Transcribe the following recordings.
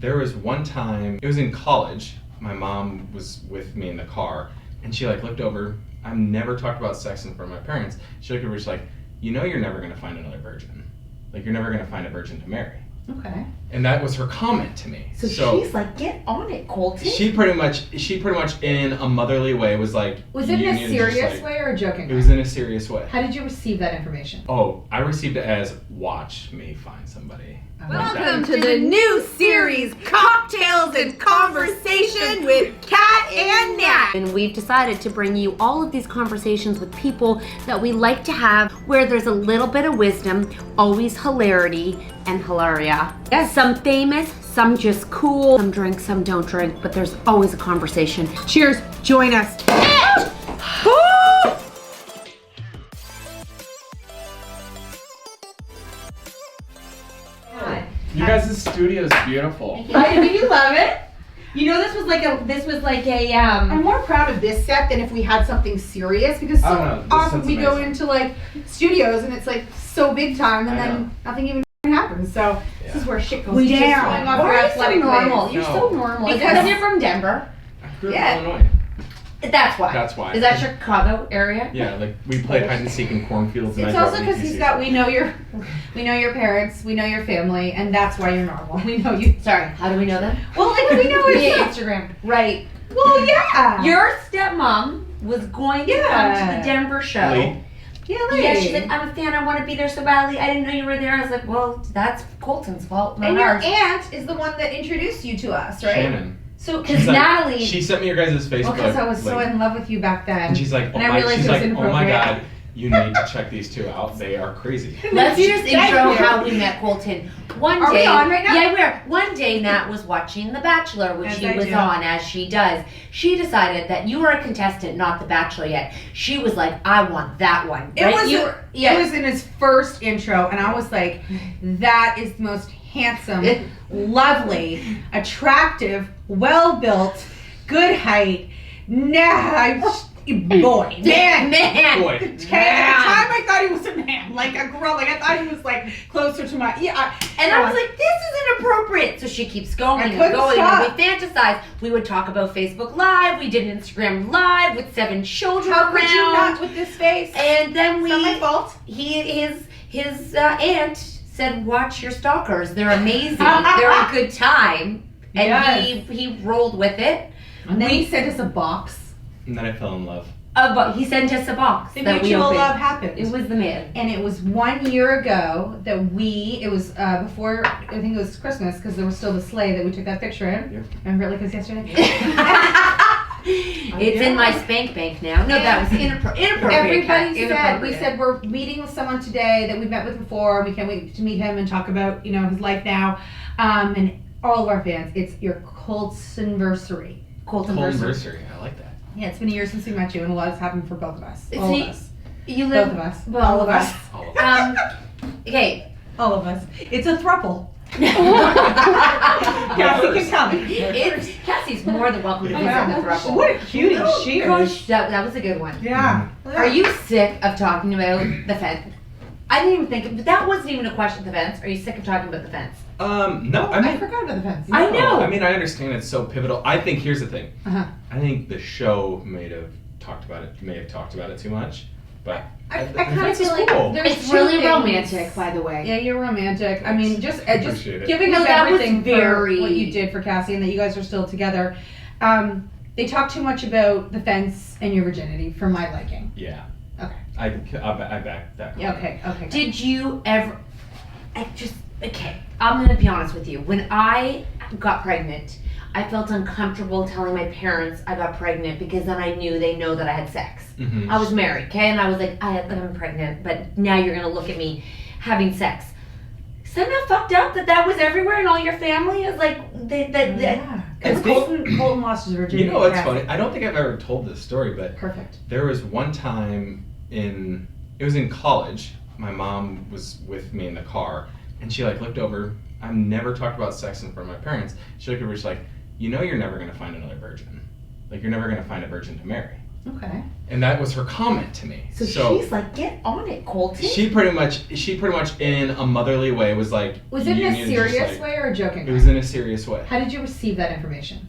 There was one time, it was in college, my mom was with me in the car, and she like looked over. I've never talked about sex in front of my parents. She looked over, she's like, you know you're never gonna find another virgin. Like you're never gonna find a virgin to marry. Okay. And that was her comment to me. So she's like, get on it, Colton. She pretty much in a motherly way was like. Was it in a serious way or a joking way? It was in a serious way. How did you receive that information? Oh, I received it as, watch me find somebody. Welcome to the new series, Cocktails and Conversation with Kat and Nat. And we've decided to bring you all of these conversations with people that we like to have, where there's a little bit of wisdom, always hilarity and hilaria. Yes. Some famous, some just cool, some drink, some don't drink, but there's always a conversation. Cheers, join us. You guys' studio is beautiful. Do you love it? You know, this was like a. I'm more proud of this set than if we had something serious, because so often we go into like studios and it's like so big time and then nothing even happens. So this is where shit goes down. Why are you so normal? You're so normal. Because you're from Denver. I grew up in Illinois. That's why. That's why. Is that Chicago area? Yeah, like we played hide and seek in cornfields. It's also because we know your parents, we know your family, and that's why you're normal. We know you. Sorry, how do we know them? Well, like we know via Instagram. Right. Well, yeah. Your stepmom was going to come to the Denver show. Lee. Yeah, she's like, I'm a fan, I want to be there so badly. I didn't know you were there. I was like, well, that's Colton's fault, not and ours. your aunt is the one that introduced you to us, right? Shannon. So, because Natalie, she sent me your guys' Facebook. because I was so in love with you back then. And she's like, oh my god, you need to check these two out. They are crazy. let's just intro how we met Colton. One day, are we on right now? Yeah, we're. One day, Nat was watching The Bachelor, which she was on, as she does. She decided that you were a contestant, not The Bachelor yet. She was like, I want that one. It was in his first intro, and I was like, that is the most handsome, lovely, attractive, well-built, good height, man. Boy. At the time, I thought he was a man, like a girl. Like I thought he was like closer to my. And I was like, this is inappropriate. So she keeps going and going. Stop. And we fantasize. We would talk about Facebook Live. We did Instagram Live with 7 children How around. could you not with this face? And then it's not my fault. His aunt said, watch your stalkers. They're amazing. They're a good time. And he rolled with it. And then he sent us a box. And then I fell in love. He sent us a box. The mutual love happened. It was the man. And it was 1 year ago that it was before, I think it was Christmas, because there was still the sleigh that we took that picture in. Yep. Remember it like it was yesterday? It's in my spank bank now. No, that was inappropriate. Everybody said, we said we're meeting with someone today that we met with before, and we can't wait to meet him and talk about, his life now. And all of our fans, it's your Coltonversary. Coltonversary, I like that. Yeah, it's been a year since we met you, and a lot has happened for both of us. Both of us. Well, all of us. Okay. All of us. It's a throuple. Cassie can come. Cassie's more than welcome to visit the throuple. What a cutie she is. That was a good one. Yeah. Are you sick of talking about the fence? I didn't even think, but that wasn't even a question, the fence. Are you sick of talking about the fence? No. I forgot about the fence. I know. I mean, I understand it's so pivotal. I think, here's the thing. Uh-huh. I think the show may have talked about it too much, but I kind of feel like it's really romantic, by the way. Yeah, you're romantic. I mean, just giving up everything for what you did for Cassie and that you guys are still together. They talk too much about the fence and your virginity for my liking. Yeah. Okay. I back that. Yeah, okay. Did you ever? I'm gonna be honest with you. When I got pregnant, I felt uncomfortable telling my parents I got pregnant, because then I knew they know that I had sex. Mm-hmm. I was married, okay, and I was like, I'm pregnant, but now you're gonna look at me having sex. Isn't that fucked up that was everywhere and all your family is like Colton lost his virginity. You know what's funny? I don't think I've ever told this story, but perfect. There was one time it was in college. My mom was with me in the car, and she like looked over. I've never talked about sex in front of my parents. She looked over, she's like, you know you're never gonna find another virgin. Like you're never gonna find a virgin to marry. Okay. And that was her comment to me. So she's like, get on it, Colton. She pretty much in a motherly way was like. Was it in a serious way or a joking way? It was in a serious way. How did you receive that information?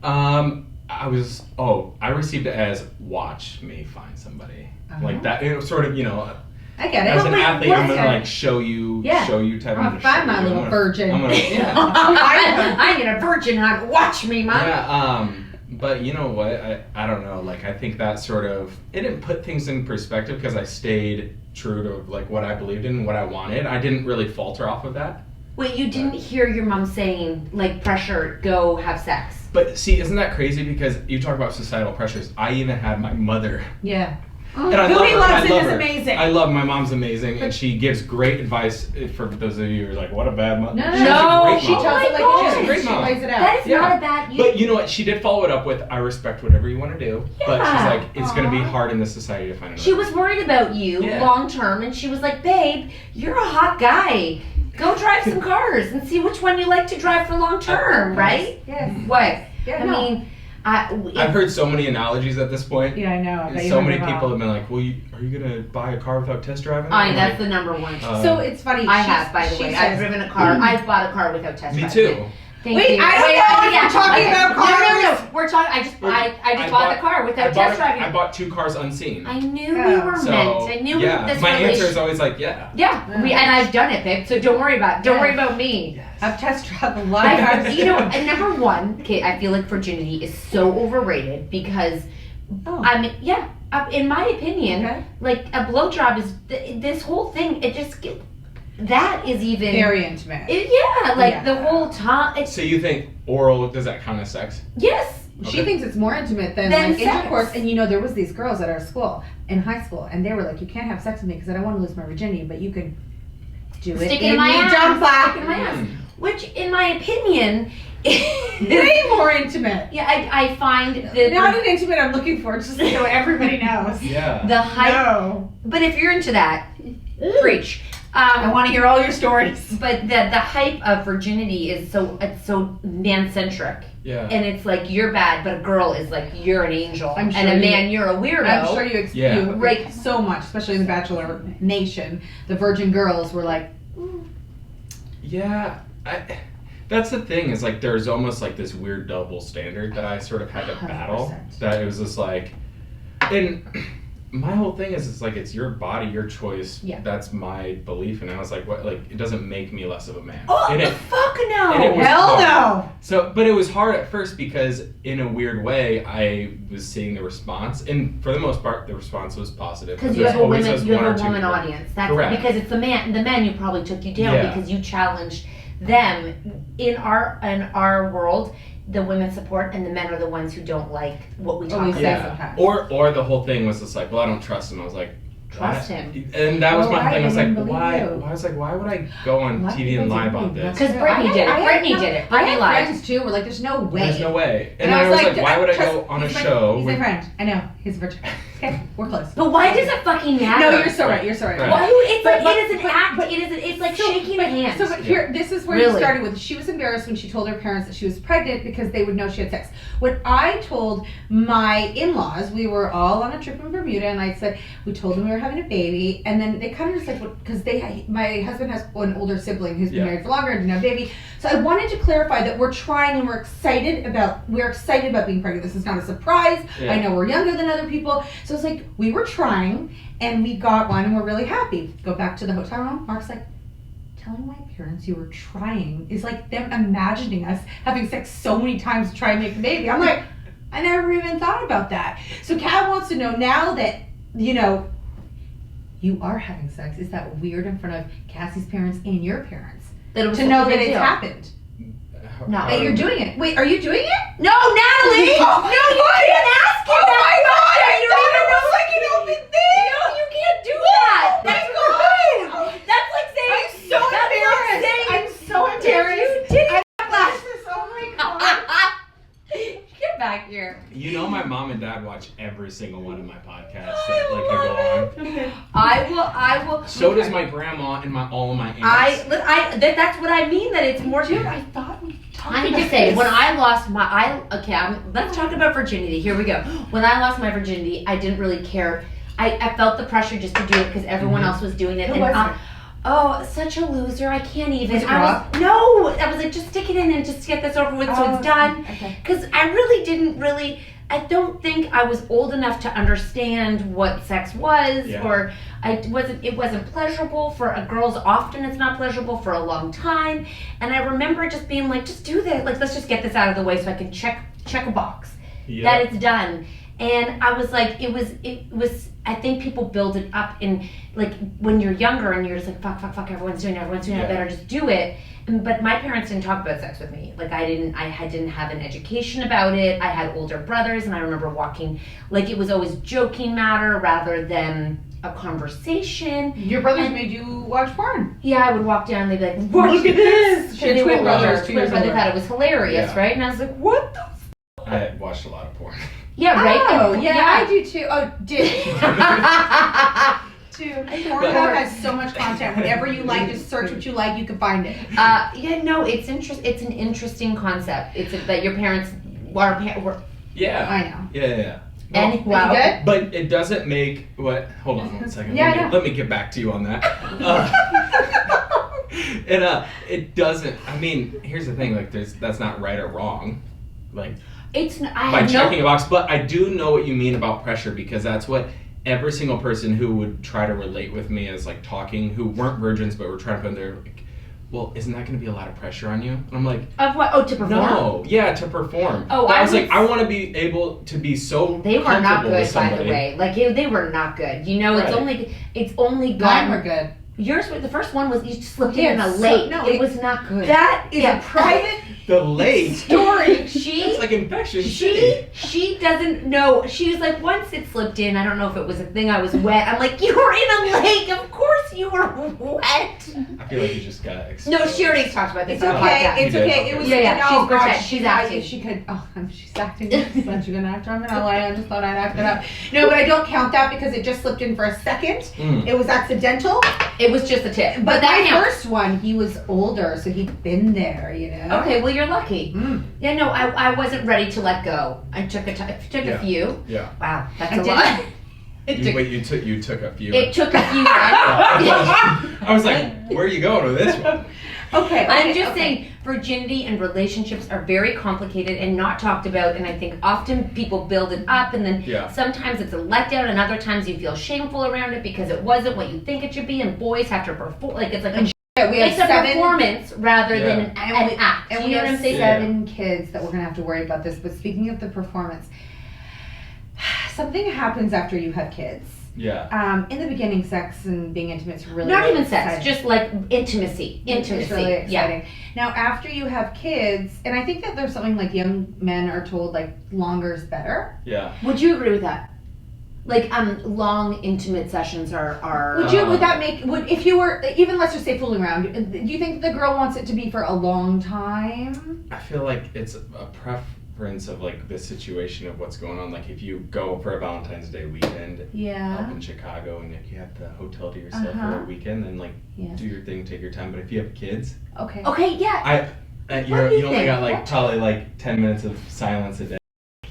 I received it as watch me find somebody. Like that, it was sort of, I get it. as an athlete, I'm gonna like show you type of. Find my little virgin. I'm gonna, I'm gonna virgin hunt. Watch me, Mom. Yeah. But you know what? I don't know. Like I think that sort of it didn't put things in perspective because I stayed true to like what I believed in, what I wanted. I didn't really falter off of that. Wait, you didn't hear your mom saying like pressure, go have sex? But see, isn't that crazy? Because you talk about societal pressures. I even had my mother. Yeah. And I Who he love her. loves I love is her. amazing. I love my mom's amazing, and she gives great advice for those of you who are like, "What a bad mother." No, She's she a great mom. tells it like God. it She's a great is. She mom. lays it out. That is not a bad. But you know what? She did follow it up with, "I respect whatever you want to do," but she's Yeah. like, "It's going to be hard in this society to find another." She was worried about you long term, and she was like, "Babe, you're a hot guy. Go drive some cars and see which one you like to drive for long term, right?" Yes. What? Yeah, I mean, I've heard so many analogies at this point. Yeah, I know. So many people have been like, "Well, are you gonna buy a car without test driving?" that's the number one. So it's funny. I have, by the way. I've driven a car. I've bought a car without test driving. Me too. Thank Wait, you. I don't know if we're talking about cars. No. We're talking. I just bought the car without test driving. I bought 2 cars unseen. I knew we were meant. I knew this my relationship. answer is always like, yeah. Yeah, and I've done it, babe. So don't worry about me. Yes. I've test driven a lot of cars. And number one, okay, I feel like virginity is so overrated because, in my opinion, like a blowjob is this whole thing. It just that is even very intimate. The whole time. So you think oral, does that count as sex? Yes. Okay. She thinks it's more intimate than like intercourse. And there was these girls at our school in high school, and they were like, "You can't have sex with me because I don't want to lose my virginity, but you can do it Stick it in my ass. Stick in my ass." Which, in my opinion, way more intimate. Yeah, I find that not an intimate I'm looking for, just so everybody knows. Yeah. The hype. No. But if you're into that, preach. I want to hear all your stories. But the hype of virginity is so man-centric. Yeah. And it's like you're bad, but a girl is like you're an angel, I'm sure and a man you're a weirdo. I'm sure you right so much, especially in the Bachelor Nation. The virgin girls were like, yeah. That's the thing is like there's almost like this weird double standard that I sort of had to battle. 100%. That it was just like, and my whole thing is it's like it's your body, your choice. Yeah. That's my belief, and I was like, what? Like it doesn't make me less of a man. Oh, and fuck no! and it was hell hard. no! So, but it was hard at first because in a weird way I was seeing the response, and for the most part the response was positive. Because you there's have a always women, those you one have or a two woman people. audience. That's Correct. because it's the man who probably took you down because you challenged them. In our world, the women support and the men are the ones who don't like what we talk about. Yeah. Or the whole thing was just like, well, I don't trust him. I was like, trust him. And that was Well, my thing. I was like, why? you. I was like, why would I go on TV and lie about this? Because Brittany did it. Brittany did it. I Brittany had lied. friends too. Were like, there's no way. There's no way. And I I was like, why would I go on a he's show? He's my with- friend. I know. He's a virgin. Okay, we're close. But why does it fucking matter? No, you're so right. You're so right. Right. Why? It's like But- it is an act. It's like shaking a hand. So but here, this is where Really? you started with. She was embarrassed when she told her parents that she was pregnant because they would know she had sex. When I told my in-laws, we were all on a trip in Bermuda, and I said we told them we were having a baby, and then they kind of just like because my husband has an older sibling who's been married for longer and didn't have a baby. So I wanted to clarify that we're trying and we're excited about being pregnant. This is not a surprise. Yeah. I know we're younger than other people, so it's like we were trying and we got one and we're really happy. Go back to the hotel room. Mark's like, telling my parents you were trying is like them imagining us having sex so many times to try and make a baby. I'm like, I never even thought about that. So Kat wants to know now that you are having sex. Is that weird in front of Cassie's parents and your parents That it was to know such a that big it's deal. happened? No. That you're doing it. Wait, are you doing it? No, Natalie! Oh, no, you can't ask him Oh that my God! question. I You thought don't it even was like an open thing. No, you can't do that. Oh my That's God. rude. That's like saying. I'm so embarrassed. I'm so embarrassed. You did I flashed this. Oh my God. Get back here. You know, my mom and dad watch every single one of my podcasts that like I go on. I will. So does my grandma and all of my aunts. That's what I mean. That it's more. Dude, I thought we talked Honey, me just say, when I lost let's talk about virginity. Here we go. When I lost my virginity, I didn't really care. I felt the pressure just to do it because everyone else was doing it. Who was it? Oh, such a loser. I can't even. Was it I was like, just stick it in and just get this over with so it's done. Because I really I don't think I was old enough to understand what sex was, or it wasn't pleasurable for girls. Often it's not pleasurable for a long time. And I remember just being like, just do this. Like, let's just get this out of the way so I can check a box that it's done. And I was like, it was, I think people build it up in, like, when you're younger and you're just like, fuck, everyone's doing it, I better just do it. But my parents didn't talk about sex with me. Like, I didn't have an education about it. I had older brothers, and I remember walking, like, it was always joking matter rather than a conversation. Your brothers made you watch porn? Yeah, I would walk down and they'd be like, look at this! She had twin brothers, 2 years but they older. thought it was hilarious, right? And I was like, what the I watched a lot of porn. Yeah, right? Oh, yeah, I do too. Oh, did. Dude, Pornhub has so much content. Whatever you like, just search what you like, you can find it. It's an interesting concept. It's that your parents were. Yeah. I know. Yeah. And wow. Good? But it doesn't make what. Hold on 1 second. Yeah, let me get back to you on that. It doesn't. I mean, here's the thing. Like, that's not right or wrong. Like, by checking a box. But I do know what you mean about pressure, because that's what every single person who would try to relate with me as like talking, who weren't virgins but were trying to put in their, like, well, isn't that going to be a lot of pressure on you? And I'm like, of what? Oh, to perform? No, yeah, to perform. Oh, I was like, I want to be able to be so. They were not good, by the way. Like, they were not good. You know, right. it's only Mine were good. Yours, the first one was you slipped in a lake. No, it was not good. That is a private the lake story. It's like infection. She doesn't know. She was like, once it slipped in, I don't know if it was a thing, I was wet. I'm like, you were in a lake. Of course you were wet. I feel like you just got exposed. No, she already talked about this. It's okay. It's okay. It was She's acting. She could. Oh, she's acting. She's gonna act on it. I just thought I'd act it up. No, but I don't count that because it just slipped in for a second. It was accidental. It was just a tip. But that first one, he was older, so he'd been there, you know. Okay, well, you're lucky. Yeah, no, I wasn't ready to let go. I took a few. Yeah. Wow, that's a lot. You took a few. It took a few. I was like, where are you going with this one? Okay. I'm just saying, virginity and relationships are very complicated and not talked about, and I think often people build it up, and then sometimes it's a letdown, and other times you feel shameful around it because it wasn't what you think it should be, and boys have to perform, like it's like it's a performance rather than an act. And you we know what I'm have saying? 7 kids that we're gonna have to worry about this. But speaking of the performance, something happens after you have kids. Yeah. In the beginning, sex and being intimate is really not even exciting. sex, just like intimacy. It's really exciting. Now, after you have kids, and I think that there's something like young men are told like longer is better. Yeah. Would you agree with that? Like long intimate sessions are. Would that make if you were even, let's just say, fooling around? Do you think the girl wants it to be for a long time? I feel like it's a preference of like the situation of what's going on. Like if you go for a Valentine's Day weekend up in Chicago and if you have the hotel to yourself for a weekend, then like do your thing, take your time. But if you have kids, okay, yeah. You only got like probably like 10 minutes of silence a day,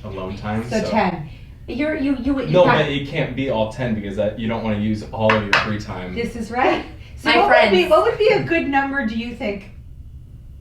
alone time. So 10. No, but it can't be all 10 because you don't want to use all of your free time. This is right. So what would be a good number, do you think?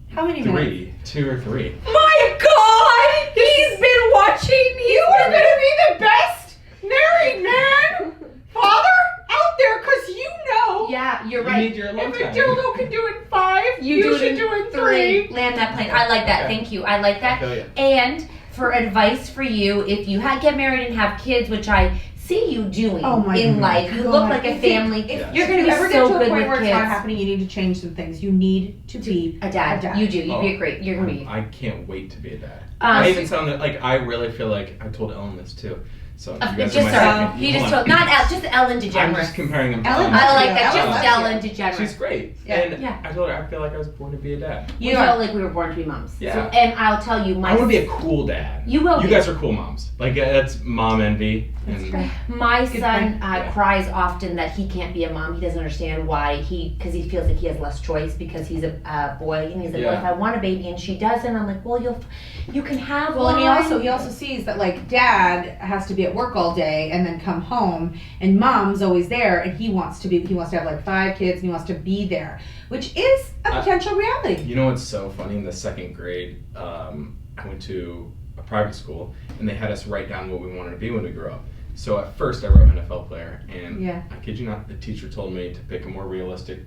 How many minutes? 2 or 3. My God! He's been watching you. You are going to be the best married man, father out there, because you know. Yeah, you're right. You need your alone if time. a dildo can do it in 5, you should do it in 3. Land that plane. I like that. Thank you. I like that. And for advice for you, if you get married and have kids, which I see you doing in life, you look like a family. You're going to be so good with kids. If you ever get to a point where it's not happening, you need to change some things. You need to be a dad. You do. You'd be a great. You're going to be. I can't wait to be a dad. I even sound like I really feel like I told Ellen this too. So you Just guys are my sorry. second. He just Hold on. told not just Ellen DeGeneres. I'm just comparing them to Ellen I like Yeah, that. Ellen Just loves Ellen you. DeGeneres. She's great. Yeah. And Yeah. I told her I feel like I was born to be a dad. We You felt are. like we were born to be moms. Yeah. So, and I'll tell you, I want to be a cool dad. You will You be. guys are cool moms. Like that's mom envy. My Good son point. Yeah. cries often that he can't be a mom. He doesn't understand why because he feels like he has less choice because he's a boy. And he's like, well, Yeah. if I want a baby and she doesn't, I'm like, well, you can have Well, one. and he also sees that like dad has to be at work all day and then come home, and mom's always there, and he wants to have like 5 kids and he wants to be there, which is a potential reality. You know what's so funny? In the 2nd grade, I went to a private school, and they had us write down what we wanted to be when we grew up. So at first, I wrote NFL player, and Yeah. I kid you not, the teacher told me to pick a more realistic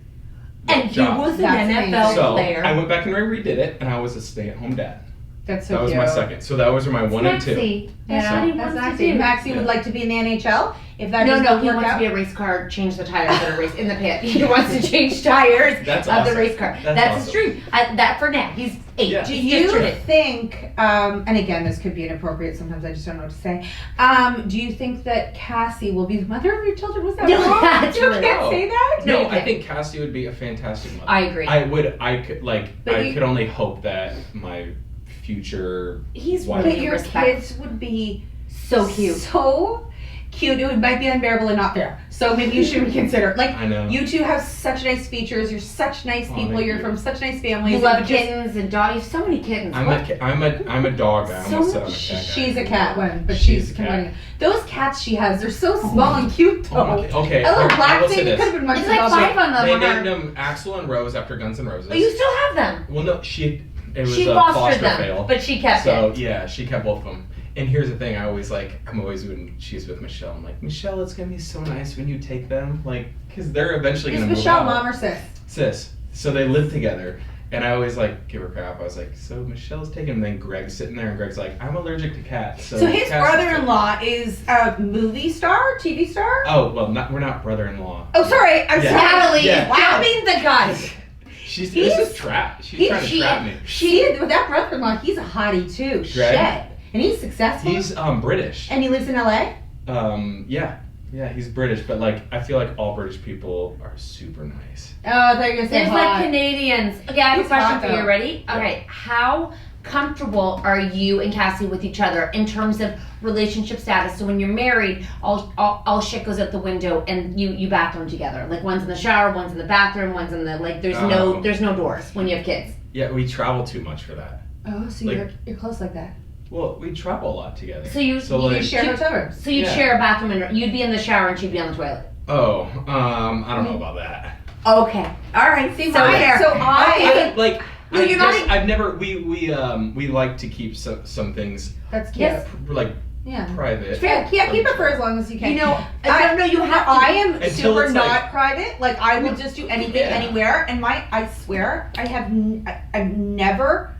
And job. he was an That's NFL amazing. So player. I went back and redid it, and I was a stay-at-home dad. That's so That was cute. my second. So that was my 1 and 2. Maxie. That's Yeah, what he that's wants to Maxie. do. Maxie would Yeah. like to be in the NHL if that No, doesn't he work wants out. to be a race car, change the tires of the race in the pit. He wants to change tires That's of the awesome. race car. That's That's his awesome. dream. That for now. He's 8. Yeah. Do He just you turned it. think, and again, this could be inappropriate, sometimes I just don't know what to say, do you think that Cassie will be the mother of your children? Was that No, wrong? that's You really can't wrong. say that? No, you I can't. think Cassie would be a fantastic mother. I agree. But I you- could only hope that my future He's wife. But really your respect. kids would be So cute. so cute. It might be unbearable and not fair. So maybe you should reconsider. Like, I know. you two have such nice features. You're such nice Oh, people. thank You're you. from such nice families. You It love would just- kittens and dogs. You have so many kittens. I'm What? a dog guy. I almost said I'm a cat guy. She's a cat one, but She's she's a cat. converting. Those cats she has, they're so small and cute though. Oh my, okay. A little I black will say thing, it this. could have been much It's like smaller. 5 on them. They on our- named them Axel and Rose after Guns N' Roses. But you still have them. Well, no, it was She a fostered foster them, fail. but she kept So it. yeah, she kept both of them. And here's the thing, I'm always when she's with Michelle, I'm like, Michelle, it's gonna be so nice when you take them, like, because they're eventually Is gonna Michelle move out. mom or sis? Sis. So they live together. And I always give her crap. I was like, so Michelle's taking them. And then Greg's sitting there, and Greg's like, I'm allergic to cats. So his cats- brother-in-law is a movie star, TV star? Oh well, we're not brother-in-law. Oh, sorry. I'm Yeah. sorry. Natalie Yeah. is jumping the gun. This He's- is trap. She's trying to trap me. With that brother-in-law, he's a hottie too. Greg? Shit. And he's successful. He's British. And he lives in LA? Yeah, he's British, but I feel like all British people are super nice. Oh, I thought you were going to say There's hot. like Canadians. Okay, I have He's a question hot, for you. though. Ready? Yeah. Okay. How comfortable are you and Cassie with each other in terms of relationship status? So when you're married, all shit goes out the window, and you bathroom together. Like one's in the shower, one's in the bathroom, one's in the there's no doors when you have kids. Yeah, we travel too much for that. Oh, so you're close like that. Well, we travel a lot together. So you You share hotel rooms. So you'd Yeah. share a bathroom, and you'd be in the shower, and she'd be on the toilet. Oh, I don't know about that. Okay. All right. See, So fair. No, you're not I've never. We like to keep some things That's cute. Yes. Yeah. private. Yeah, keep it for as long as you can. You know, I don't know. You have to. I am Until super it's not private. Like I will just do anything Yeah. anywhere, and I swear I've never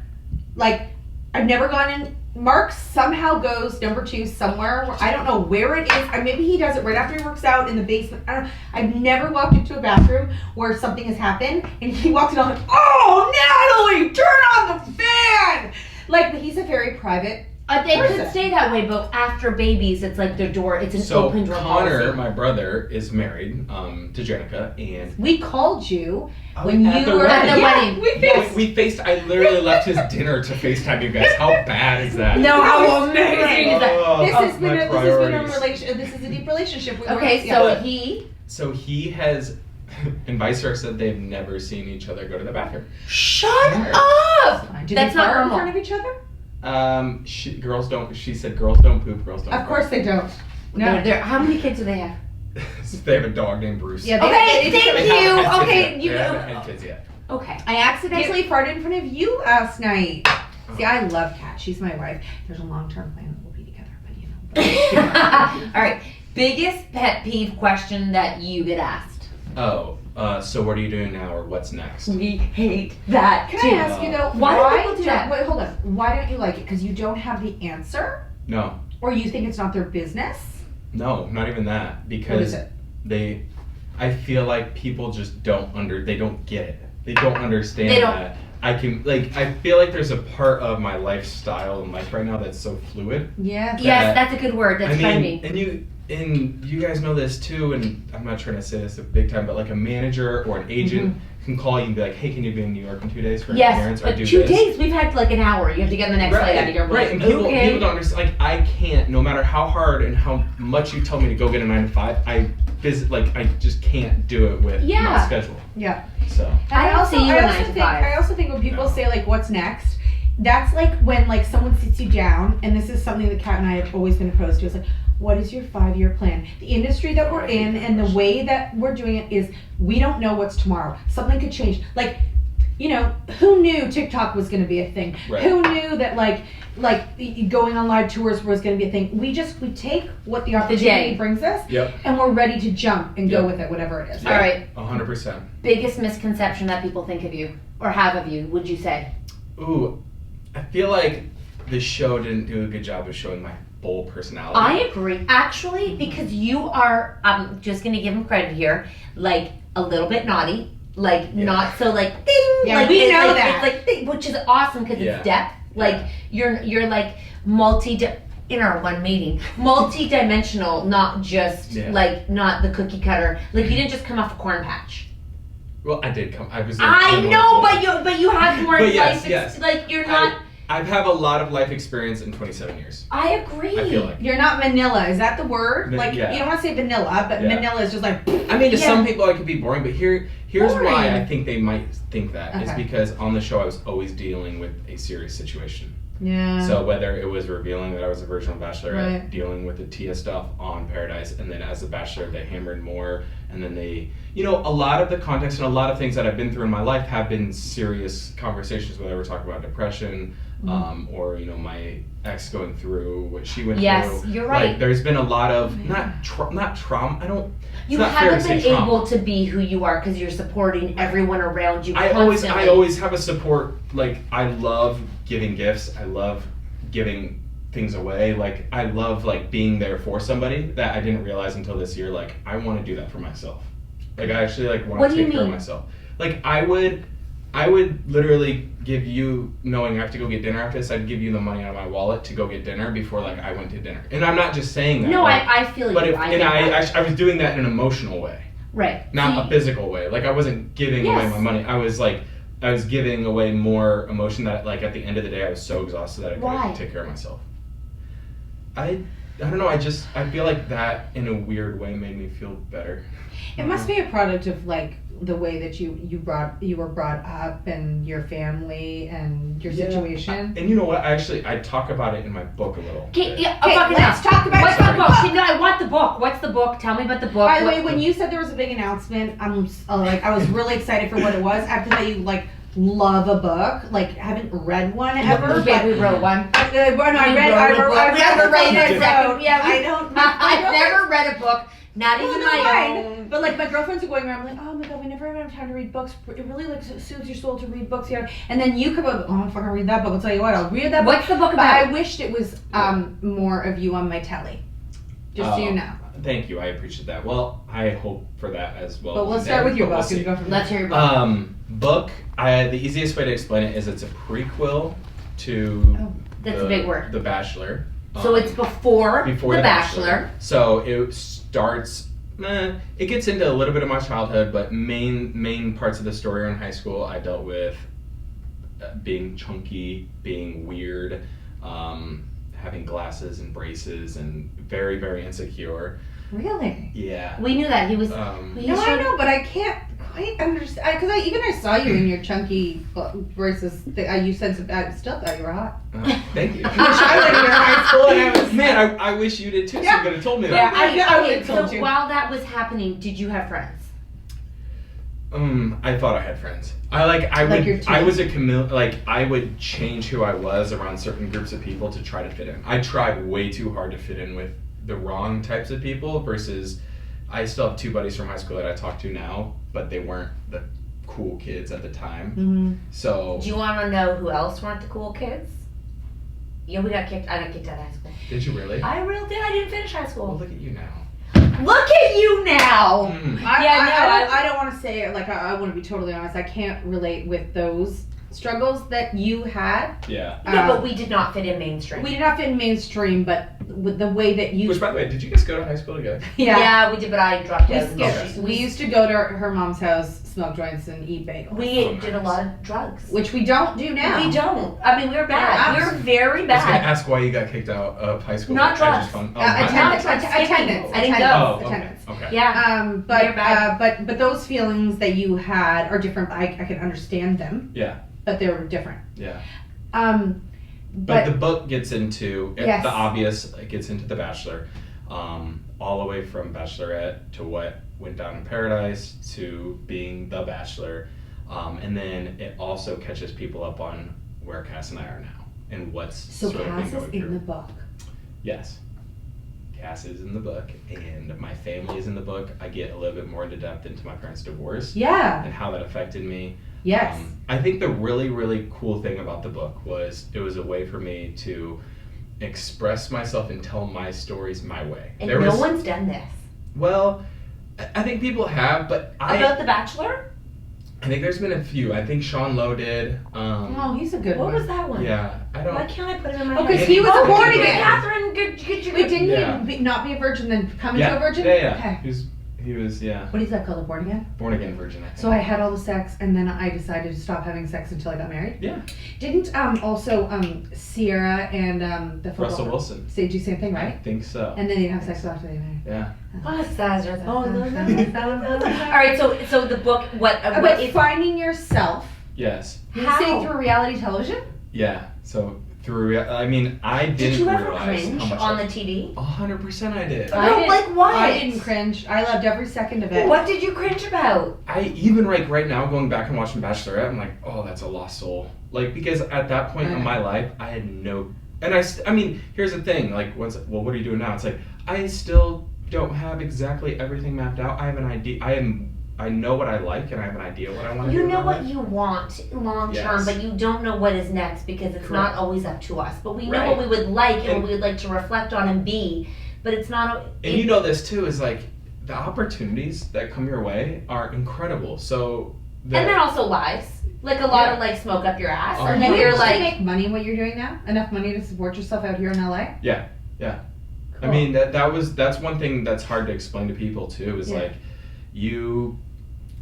gone in. Mark somehow goes number 2 somewhere where I don't know where it is. Maybe he does it right after he works out in the basement. I don't know. I've never walked into a bathroom where something has happened and he walked in on like, oh, Natalie, turn on the fan. Like he's a very private. They could person. stay that way, but after babies, it's like their door. It's an open door Connor, policy. my brother, is married to Jenica, and We called you when at you the were At the wedding. We Yeah, faced. we faced. I literally left his dinner to FaceTime you guys. How bad is that? No, how This amazing is that? Oh, This has been my a priorities. relation. This is a deep relationship. We Okay, were- so yeah. So he has, and vice versa, they've never seen each other go to the bathroom. Shut Yeah. up! Do That's they not fart in normal. front of each other? Girls don't. She said girls don't poop. Girls don't. Of course they don't. No. How many kids do they have? They have a dog named Bruce. Yeah, Okay, they thank They you. haven't had kids Okay, yet. you They go. haven't had kids yet. Okay. I accidentally farted in front of you last night. See, I love Kat. She's my wife. There's a long-term plan that we'll be together, but you know. All right. Biggest pet peeve question that you get asked. Oh, so what are you doing now, or what's next? We hate that Can too. I ask you though, Why do people do that? Wait, hold on. Why don't you like it? Because you don't have the answer, No, or you think it's not their business? no, not even that. What Because is it? I feel like people just they don't get it. They don't understand They don't- that I can I feel like there's a part of my lifestyle and life right now that's so fluid. Yeah. Yes, that's a good word. That's funny. And you guys know this too, and I'm not trying to say this a big time, but like a manager or an agent can call you and be like, hey, can you be in New York in 2 days for your parents? But 2 days, we've had like an hour. You have to get on the next flight out of here. Right, and people don't understand. Like, I can't, no matter how hard and how much you tell me to go get a 9 to 5, I just can't do it with my schedule. Yeah. So. And I also think when people say like, what's next? That's like when like someone sits you down, and this is something that Kat and I have always been opposed to. It's like, what is your 5-year plan? The industry that we're in and the way that we're doing it is we don't know what's tomorrow. Something could change. Like, who knew TikTok was going to be a thing? Right. Who knew that like going on live tours was going to be a thing? We take what the opportunity brings us, and we're ready to jump and go with it, whatever it is. Yeah. All right. 100%. Biggest misconception that people think of you or have of you, would you say? Ooh, I feel like the show didn't do a good job of showing my full personality. I agree, actually, because you are, I'm just going to give him credit here, like a little bit naughty, not so like ding, yeah, we know that. It's like ding, which is awesome because it's depth. Like you're like in our one meeting, multi-dimensional, not just not the cookie cutter. Like you didn't just come off a corn patch. Well, I did come. I know, but you have more life. Yes. Like you're not. I've had a lot of life experience in 27 years. I agree. I feel like you're not vanilla. Is that the word? You don't want to say vanilla, but vanilla is just like. I mean, to some people, I could be boring, but here's why I think they might think that is because on the show I was always dealing with a serious situation. Yeah. So whether it was revealing that I was a virginal bachelorette, dealing with the Tia stuff on Paradise, and then as a bachelor they hammered more, and then they, a lot of the context and a lot of things that I've been through in my life have been serious conversations, whether we're talking about depression, or my ex going through what she went through. Yes, you're right. Like, there's been a lot of not trauma. You haven't been able to be who you are because you're supporting everyone around you. I always have a support. Like, I love giving gifts. I love giving things away. Like, I love being there for somebody that I didn't realize until this year. Like, I want to do that for myself. Like, I actually want to take care of myself. Like, I would literally give you, knowing I have to go get dinner after this, I'd give you the money out of my wallet to go get dinner before I went to dinner. And I'm not just saying that. No, I feel but you. I was doing that in an emotional way. Right. Not a physical way. Like, I wasn't giving away my money. I was giving away more emotion that at the end of the day I was so exhausted that I couldn't take care of myself. I don't know, I feel like that in a weird way made me feel better. It must be a product of the way that you were brought up and your family and your situation. And you know what? I talk about it in my book a little. Let's talk about what's the book. No, I want the book. What's the book? Tell me about the book. By the way, when you said there was a big announcement, I was really excited for what it was. After that, you love a book. Haven't read one ever. Yeah, we wrote one. I've never read a book. Not even my own. But my girlfriends are going around oh my god, we never have time to read books. It really soothes your soul to read books here. And then you come up, oh, I'm fucking read that book. I'll tell you what, I'll read that book. What's the book about? But I wished it was more of you on my telly. Just so you know. Thank you, I appreciate that. Well, I hope for that as well. But let's start with your book. Let's hear your book. Book, the easiest way to explain it is it's a prequel to that's a big word. The Bachelor. So it's before The Bachelor. So it starts, it gets into a little bit of my childhood, but main parts of the story are in high school. I dealt with being chunky, being weird, having glasses and braces, and very, very insecure. Really? Yeah. We knew that. He was... I know, but I can't quite understand. Because I saw you in your chunky braces. You said I still thought you were hot. Thank you. I wish I was in your high school and I was... Man, I wish you did too, so you could have told me that. Yeah, I would have told you. While that was happening, did you have friends? I thought I had friends. I was a chameleon. I would change who I was around certain groups of people to try to fit in. I tried way too hard to fit in with the wrong types of people versus I still have 2 buddies from high school that I talk to now, but they weren't the cool kids at the time. Mm-hmm. So. Do you want to know who else weren't the cool kids? Yeah, I got kicked out of high school. Did you really? I really did. I didn't finish high school. Well, look at you now. Look at you now! I don't want to say it. I want to be totally honest. I can't relate with those struggles that you had. Yeah. Yeah, but we did not fit in mainstream. We did not fit in mainstream, but with the way that you. Which, by the way, did you guys go to high school together? Yeah, we did, but I dropped out. We used to go to her mom's house, smoke joints, and eat bagels. We did a lot of drugs. Which we don't do now. We don't. I mean, we were bad. We were very bad. I was going to ask why you got kicked out of high school. Not drugs. Attendance. I didn't go. Attendance. Okay. Yeah. But those feelings that you had are different. I can understand them. Yeah. But they were different. Yeah. But the book gets into Yes. the obvious. It gets into The Bachelor, all the way from Bachelorette to what went down in Paradise to being The Bachelor, and then it also catches people up on where Cass and I are now and what's so sort of Cass been is going in through. the book. Yes. Cass is in the book, and my family is in the book. I get a little bit more into depth into my parents' divorce Yeah. and how that affected me. Yes. I think the really, really cool thing about the book was it was a way for me to express myself and tell my stories my way. And no one's done this. Well, I think people have, but About The Bachelor? I think there's been a few. I think Sean Lowe did. Oh, he's a good What one. was that one? Yeah, I don't. Why can't I put it in my Oh, head? because he was a born good again. Catherine, good. Wait, didn't Yeah. he not be a virgin then come Yeah, into a virgin? yeah. Okay. He was, yeah, What is that called? A born again? born again virgin. I think. So I had all the sex, and then I decided to stop having sex until I got married. Yeah. Didn't also Sierra and the football Russell Wilson. say do the same thing, I right? think so. And then they didn't have sex after they married. Yeah. All right, so the book, what About is finding yourself. Yes. You How? say through reality television? Yeah. So through, I mean, I didn't Did you ever realize cringe how much. on the TV? 100% I did. I didn't- like what? I didn't cringe. I loved every second of it. What did you cringe about? I even right now going back and watching Bachelorette, I'm like, oh, that's a lost soul. Like, because at that point in my life, I had no, and I mean, here's the thing. Like, what are you doing now? It's like I still don't have exactly everything mapped out. I have an idea. I know what I like, and I have an idea what I want to do. You know in my what life. you want long term, Yes. but you don't know what is next because it's not Correct. always up to us. But we know Right. what we would like and And- what we would like to reflect on and be. But it's not. And you know this too, is like the opportunities that come your way are incredible. So. And then also lies, like a lot of like smoke up your ass, Oh, and Do then you you're actually like, make money what you're doing now? Enough money to support yourself out here in LA? Yeah. I mean that's one thing that's hard to explain to people too. Is like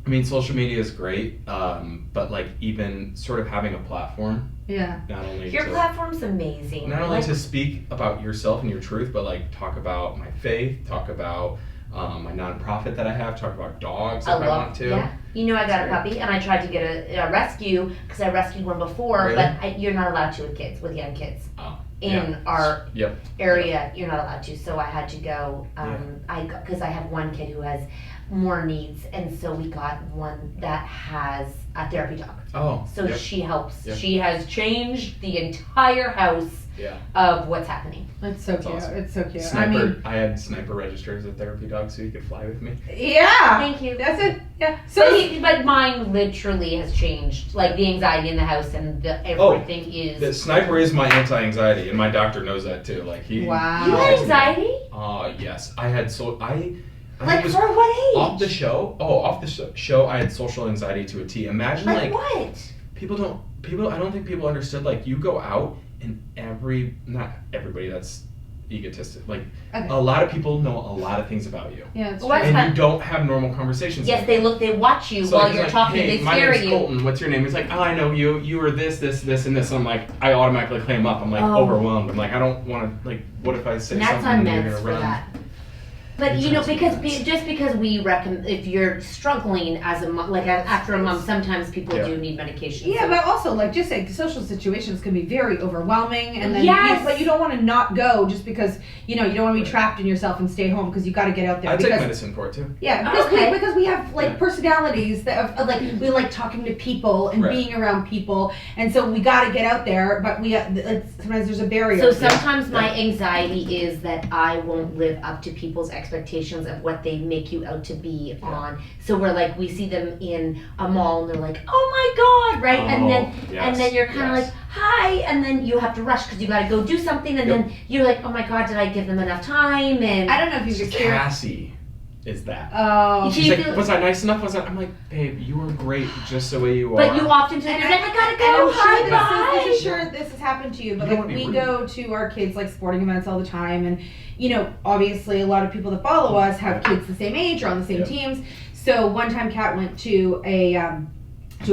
I mean, social media is great, but like even sort of having a platform. Yeah. Not only your to, platform's amazing. Not only Like, to speak about yourself and your truth, but like talk about my faith, talk about my nonprofit that I have, talk about dogs if I want to. Yeah. You know, I got a puppy, and I tried to get a rescue because I rescued one before, Really? but you're not allowed to with young kids. Oh, In our Yep. area, you're not allowed to, so I had to go. Because I have one kid who has more needs, and so we got one that has a therapy dog. Oh. So yep. she helps. Yep. She has changed the entire house Yeah. of what's happening. It's so cute. awesome. It's so cute. Sniper. I had Sniper registered as a therapy dog, so you could fly with me. Yeah. Thank you. That's it. Yeah. But mine literally has changed. Like the anxiety in the house and everything is. The Sniper is my anti-anxiety, and my doctor knows that too. Like he. Wow. You had anxiety? Yes, I had I Like was for what age? off the show. Oh, off the show, I had social anxiety to a T. Imagine Like what? I don't think people understood. Like you go out and not everybody. That's egotistic. Like Okay. a lot of people know a lot of things about you, Yeah, it's Well, true. that's and you don't have normal conversations. Yes, with they them. watch you So while he's you're like, talking. Hey, They my stare name's at you. Colton. What's your name? He's like, oh, I know you. You were this, and this. I'm like, I automatically claim up. I'm like overwhelmed. I'm like, I don't want to. Like, what if I say And that's something and you're immense gonna for run? that. But you know, just because we reckon if you're struggling as a mom, like after a mom, sometimes people do need medication. Yeah, so. but also like just like social situations can be very overwhelming, and then Yes. but you don't want to not go just because you don't want to be trapped in yourself and stay home because you got to get out there. I because, take medicine for it too. Yeah, because we have like personalities that are, like we like talking to people and being around people, and so we got to get out there. But sometimes there's a barrier. So sometimes my anxiety is that I won't live up to people's expectations of what they make you out to be on. So we're like, we see them in a mall and they're like, oh my God, right? And then you're kind of like, hi, and then you have to rush because you got to go do something, and then you're like, oh my God, did I give them enough time? And I don't know if you've experienced. Cassie is that. Oh. She's like, was I nice enough? I'm like, babe, you are great just the way you are. But you often say, I gotta go, I'm sure this has happened to you, but like we go to our kids like sporting events all the time, and you know, obviously a lot of people that follow us have kids the same age or on the same teams. So one time Kat went to a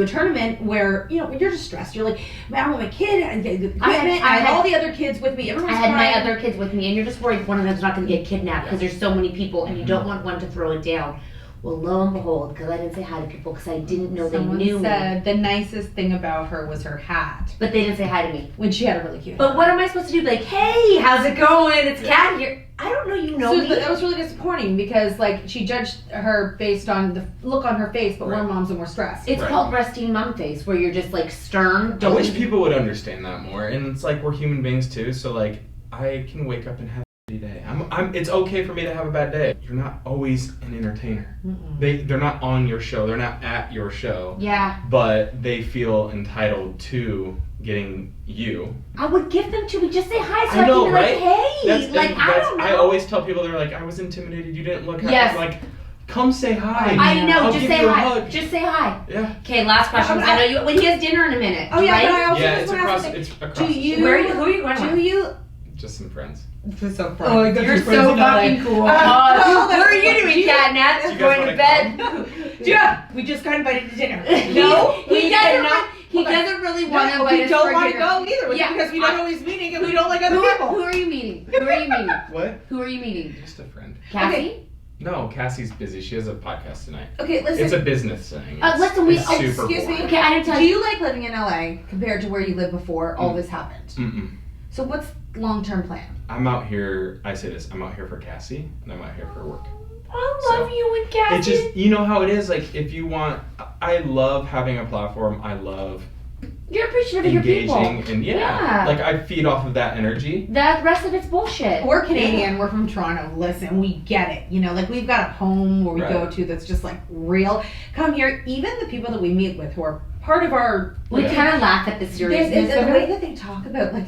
tournament where, you know, you're just stressed. You're like, man, I want my kid, and get equipment, I had all the other kids with me. I had my other kids with me, and you're just worried one of them's not going to get kidnapped because there's so many people, and you don't want one to throw it down. Well, lo and behold, because I didn't say hi to people because I didn't know Someone they knew said me. The nicest thing about her was her hat. But they didn't say hi to me. When she had a really cute hat. But what am I supposed to do? Be like, hey, how's it going? It's Kat here. I don't know you know me. That was really disappointing because like she judged her based on the look on her face, but we're moms and we're stressed. It's called resting mom face, where you're just like stern. I wish people would understand that more. And it's like we're human beings too, so like I can wake up and have a shitty day. It's okay for me to have a bad day. You're not always an entertainer. They're not on your show. They're not at your show. Yeah. But they feel entitled to getting you. I would give them to me. Just say hi so I know, can be right? like, hey. I don't know. I always tell people, they're like, I was intimidated. You didn't look at me. Yes. I'm like, come say hi. I know. I'll Just give say you a hi. hug. Just say hi. Yeah. Okay, last question. I know you. When he has dinner in a minute. Oh yeah, right? but I also Yeah, just want to ask it's across do the you? street. Who are you going Do with? you? Just some friends. So Oh, you're so fucking cool. What are you doing, Catnap? You guys Going to wanna bed. Yeah, we just got invited to dinner. He doesn't really want to invite us We don't for want to dinner. go either because we don't always meeting and we don't like other people. Who are you meeting? Who are you meeting? What? Who are you meeting? Just a friend. Cassie? Okay. No, Cassie's busy. She has a podcast tonight. Okay, listen. It's a business thing. Listen, It's super excuse me. boring. Okay, I didn't tell Do you. you like living in LA compared to where you lived before all this happened? Mm-mm. So what's long-term plan? I'm out here, I say this, I'm out here for Cassie, and I'm out here for work. I love you and Cassie. It's just, you know how it is, like, if you want, I love having a platform, I love You're appreciative of your people. engaging, and like, I feed off of that energy. The rest of it's bullshit. We're Canadian, we're from Toronto. Listen, we get it. You know, like we've got a home where we go to that's just like real. Come here, even the people that we meet with who are part of our... We kind of laugh at the seriousness the of way it. that they talk about like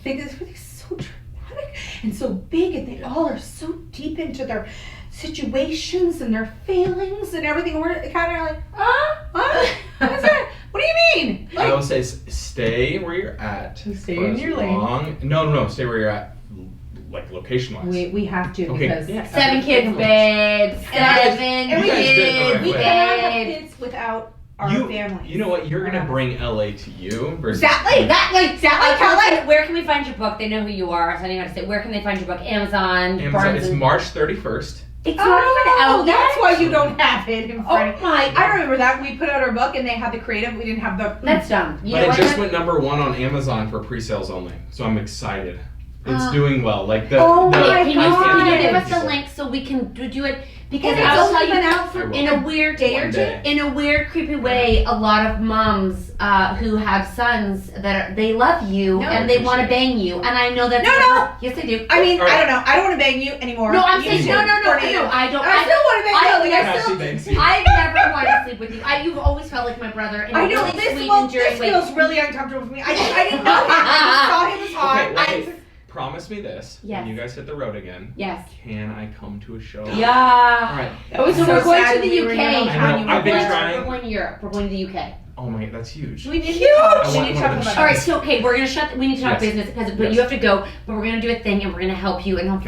things are so dramatic and so big, and they all are so deep into their situations and their failings and everything. We're kind of like, what's that? What do you mean? I always say, stay where you're at. Stay for in as your lane. long- No, stay where you're at, like, location-wise. We have to because... Yeah. 7 kids, babe. 7 And we guys did it the right we way. cannot have kids without our families. You know what? You're going to bring LA to you versus... Exactly. Where can we find your book? They know who you are, so I don't know how to say. Where can they find your book? Amazon. It's March 31st. It's not even out yet. That's why you don't have it in front of you. my! I remember that. We put out our book and they had the creative. We didn't have the... That's dumb. You know But it what? just went #1 on Amazon for pre-sales only, so I'm excited. It's doing well. Like the. Can you God. give us the link so we can do it? Because And I'll it's tell only been you, out for in a weird One day. in a weird, creepy way, a lot of moms who have sons that they love you No, and they want to appreciate bang you, and I know that's No. Yes, they do. I mean, All right. I don't know. I don't want to bang you anymore. No, I'm You saying should. no. For you. I don't. I still want to bang you. Like, I Cassie still... bangs you. I've never wanted to sleep with you. You've always felt like my brother, and I know really this. sweet Well, and enduring this way. feels really uncomfortable for me. I didn't know him. I just saw him as hot. Okay, wait. Promise me this. Yes. When you guys hit the road again, Yes. can I come to a show? Yeah. All right. It was So so we're going sad to the we were UK. in I know, I've been trying. We're going to Europe. We're going to the UK. Oh my, that's huge. We need to talk. I We want need to one talk of about the All right, that. so okay, we're gonna we need to talk Yes. business but Yes. you have to go. But we're gonna do a thing, and we're gonna help you and help.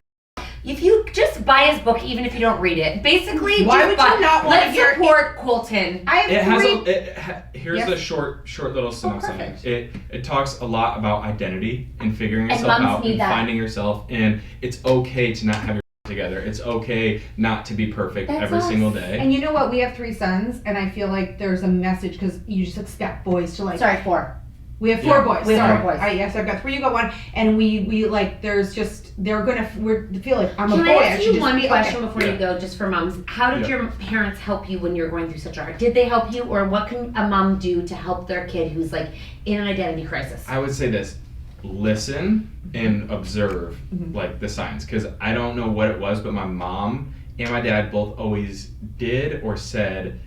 If you just buy his book, even if you don't read it, basically, Why just would buy, you not want to let's hear support Colton. I It have has three... here's Yes. a short little synopsis. perfect. It talks a lot about identity and figuring And yourself moms out need and that. finding yourself, and it's okay to not have your together. It's okay not to be perfect That's every us. single day. And you know what? We have 3 sons, and I feel like there's a message because you just expect boys to like... Sorry, 4. We have 4 Yeah. boys. We have sorry. 4 boys. Yes, I've got 3. You got 1, and we like. There's just we feel like I'm a Can boy. I ask should you just one be question okay. before you go, just for moms? How did Yeah. your parents help you when you were going through such a hard? Did they help you, or what can a mom do to help their kid who's like in an identity crisis? I would say this: listen and observe, Mm-hmm. like the signs, because I don't know what it was, but my mom and my dad both always did or said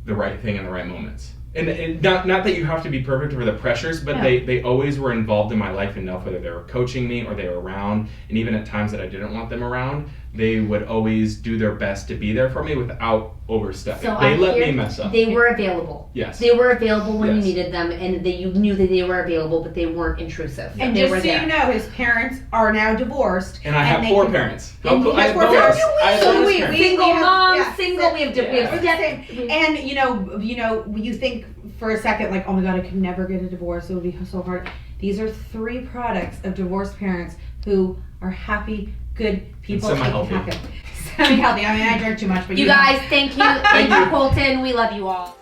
the right thing in the right moments. And not that you have to be perfect for the pressures, but they always were involved in my life enough, whether they were coaching me or they were around, and even at times that I didn't want them around, they would always do their best to be there for me without overstepping. So they let me mess up. They were available. Yes. They were available when Yes. you needed them, and you knew that they were available, but they weren't intrusive. And they just were so there. you know, his parents are now divorced. And I have 4 parents. How And cool. you I have have four bonus. parents. I have So bonus we parents. single have- moms, yeah, single. We have We're the step. same. And you know, you think for a second like, oh my God, I could never get a divorce. It would be so hard. These are 3 products of divorced parents who are happy, good people. semi-healthy. Semi-healthy. I mean, I drink too much, but You guys, thank you, Colton. We love you all.